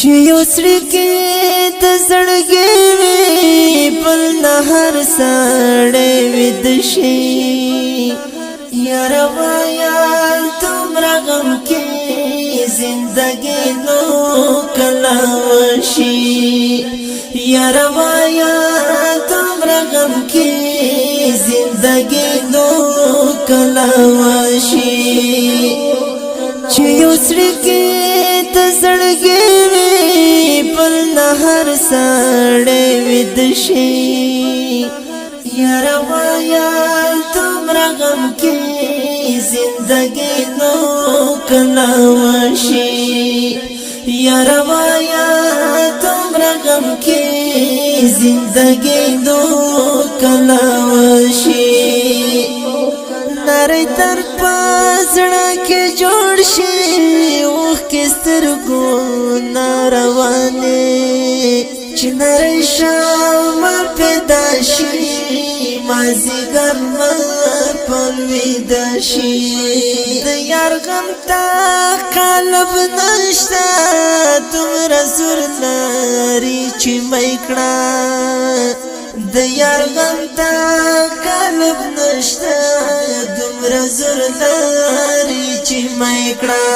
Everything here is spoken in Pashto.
چې یو سړي کې د زړګي وي پل نه هر سړی وید شي یاره وایا دومره غم کې زندګي نو کله وشي یاره وایا دومره غم کې زندګي نو کله وشي چې یو سړي کې د زړګي وي پل نه هر سړی وید شي یاره وایا دومره غم کې زندګي نو کله وشي یاره وایا دومره غم کې زندګي نو کله وشي نری تر پزړه کې جوړ شي اوخ کې سترګو ناروانه چې نری شام پیدا شي مازیګر پلوید شي د یار غم تا قلب نشتا دومره زور لري چې میکړه د یار غم تا قلب نشتا دومره زور لري چې میکړه